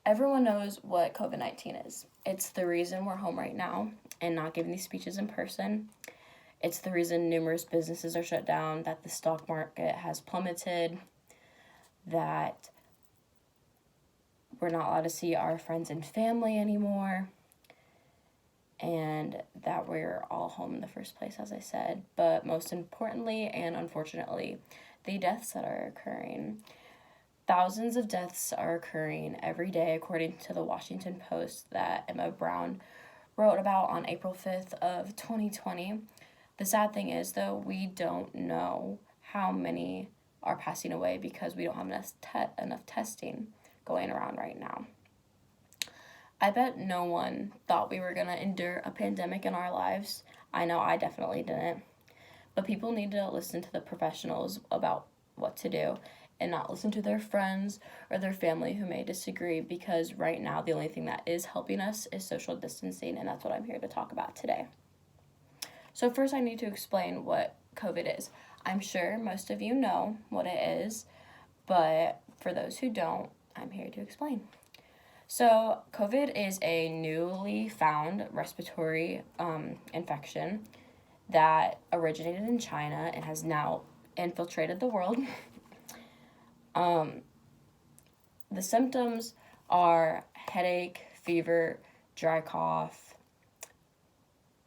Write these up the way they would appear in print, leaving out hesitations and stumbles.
Everyone knows what COVID-19 is. It's the reason we're home right now and not giving these speeches in person. It's the reason numerous businesses are shut down, that the stock market has plummeted, that we're not allowed to see our friends and family anymore, and that we're all home in the first place, as I said. But most importantly, and unfortunately, the deaths that are occurring. Thousands of deaths are occurring every day, according to the Washington Post that Emma Brown wrote about on April 5th of 2020. The sad thing is, though, we don't know how many are passing away because we don't have enough testing going around right now. I bet no one thought we were going to endure a pandemic in our lives. I know I definitely didn't. But people need to listen to the professionals about what to do and not listen to their friends or their family who may disagree, because right now the only thing that is helping us is social distancing, and that's what I'm here to talk about today. So first I need to explain what COVID is. I'm sure most of you know what it is, but for those who don't, I'm here to explain. So COVID is a newly found respiratory infection that originated in China and has now infiltrated the world. The symptoms are headache, fever, dry cough,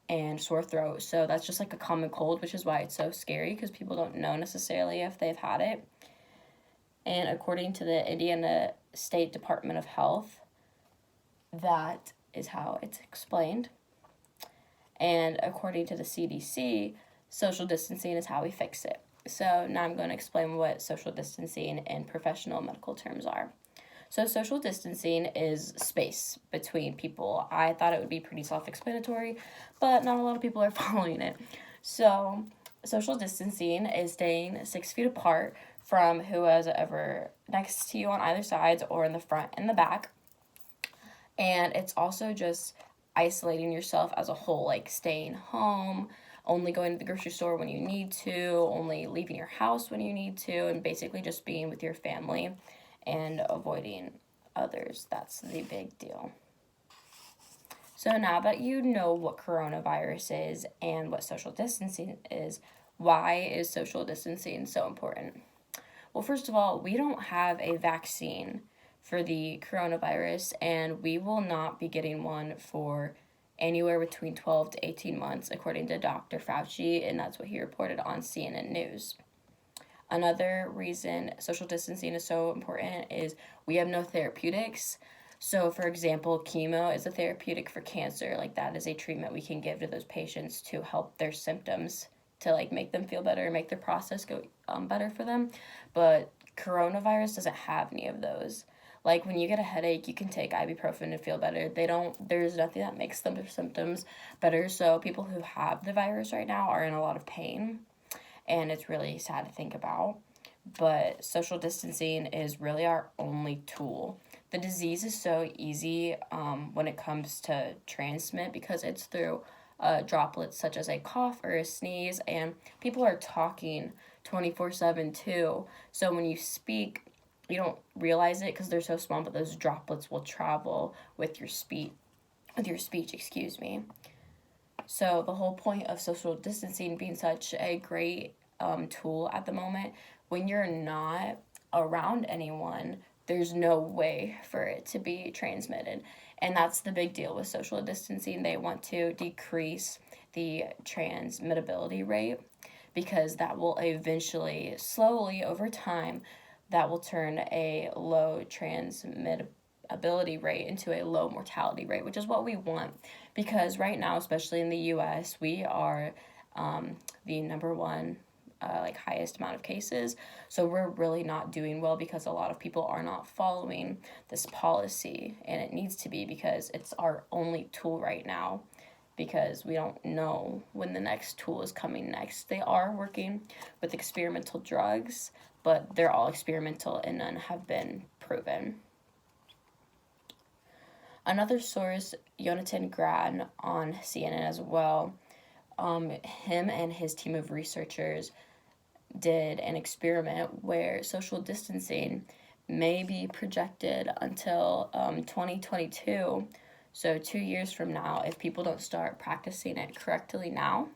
and sore throat. So that's just like a common cold, which is why it's so scary, because people don't know necessarily if they've had it. And according to the Indiana State Department of Health, that is how it's explained. And according to the CDC, social distancing is how we fix it. So now I'm going to explain what social distancing in professional medical terms are. So social distancing is space between people. I thought it would be pretty self-explanatory, but not a lot of people are following it. So social distancing is staying 6 feet apart from whoever next to you on either sides or in the front and the back. And it's also just isolating yourself as a whole, like staying home, only going to the grocery store when you need to, only leaving your house when you need to, and basically just being with your family and avoiding others. That's the big deal. So now that you know what coronavirus is and what social distancing is, why is social distancing so important? Well, first of all, we don't have a vaccine for the coronavirus, and we will not be getting one for anywhere between 12 to 18 months, according to Dr. Fauci, and that's what he reported on CNN News. Another reason social distancing is so important is we have no therapeutics. So, for example, chemo is a therapeutic for cancer. Like, that is a treatment we can give to those patients to help their symptoms, to like make them feel better, make their process go better for them. But coronavirus doesn't have any of those. Like, when you get a headache, you can take ibuprofen to feel better. There's nothing that makes their symptoms better. So people who have the virus right now are in a lot of pain, and it's really sad to think about. But social distancing is really our only tool. The disease is so easy when it comes to transmit, because it's through droplets such as a cough or a sneeze, and people are talking 24/7 too. So when you speak, you don't realize it because they're so small, but those droplets will travel with your speech, excuse me. So the whole point of social distancing being such a great tool at the moment, when you're not around anyone, there's no way for it to be transmitted. And that's the big deal with social distancing. They want to decrease the transmittability rate, because that will eventually, slowly over time, that will turn a low transmittability rate into a low mortality rate, which is what we want. Because right now, especially in the US, we are the number one highest amount of cases. So we're really not doing well, because a lot of people are not following this policy, and it needs to be, because it's our only tool right now, because we don't know when the next tool is coming next. They are working with experimental drugs, but they're all experimental and none have been proven. Another source, Jonathan Grad on CNN as well, him and his team of researchers did an experiment where social distancing may be projected until 2022. So 2 years from now, if people don't start practicing it correctly now,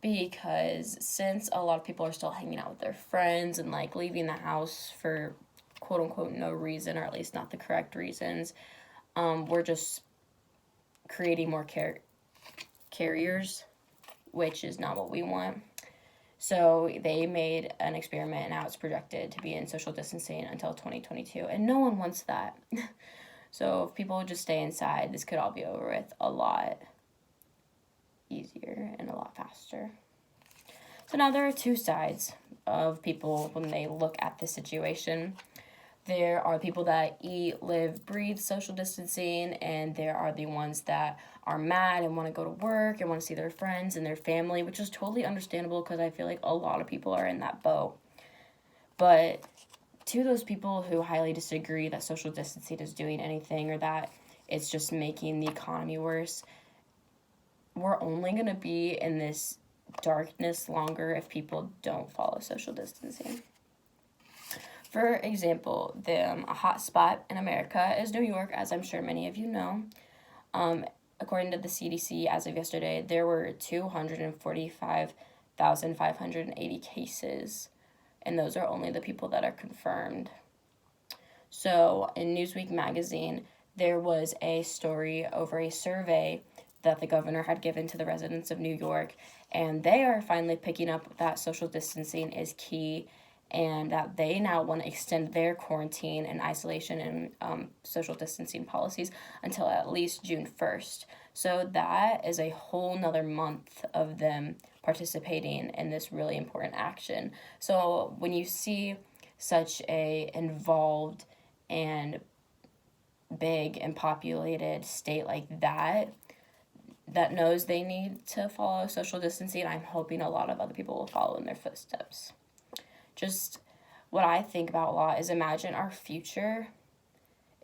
because since a lot of people are still hanging out with their friends and like leaving the house for quote unquote no reason, or at least not the correct reasons, we're just creating more carriers, which is not what we want. So they made an experiment, and now it's projected to be in social distancing until 2022, and no one wants that. So if people just stay inside, this could all be over with a lot easier and a lot faster. So now there are two sides of people when they look at this situation. There are people that eat, live, breathe social distancing, and there are the ones that are mad and want to go to work and want to see their friends and their family, which is totally understandable because I feel like a lot of people are in that boat. But to those people who highly disagree that social distancing is doing anything or that it's just making the economy worse, we're only going to be in this darkness longer if people don't follow social distancing. For example, a hot spot in America is New York, as I'm sure many of you know. According to the CDC, as of yesterday, there were 245,580 cases, and those are only the people that are confirmed. So in Newsweek magazine, there was a story over a survey that the governor had given to the residents of New York, and they are finally picking up that social distancing is key, and that they now want to extend their quarantine and isolation and social distancing policies until at least June 1st. So that is a whole nother month of them participating in this really important action. So when you see such a involved and big and populated state like that knows they need to follow social distancing, I'm hoping a lot of other people will follow in their footsteps. Just what I think about a lot is imagine our future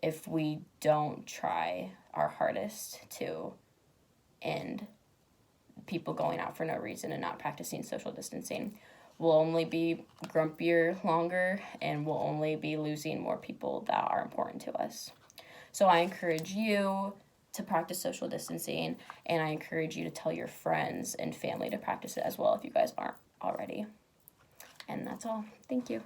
if we don't try our hardest to end people going out for no reason and not practicing social distancing. We'll only be grumpier longer, and we'll only be losing more people that are important to us. So I encourage you to practice social distancing, and I encourage you to tell your friends and family to practice it as well if you guys aren't already. And that's all. Thank you.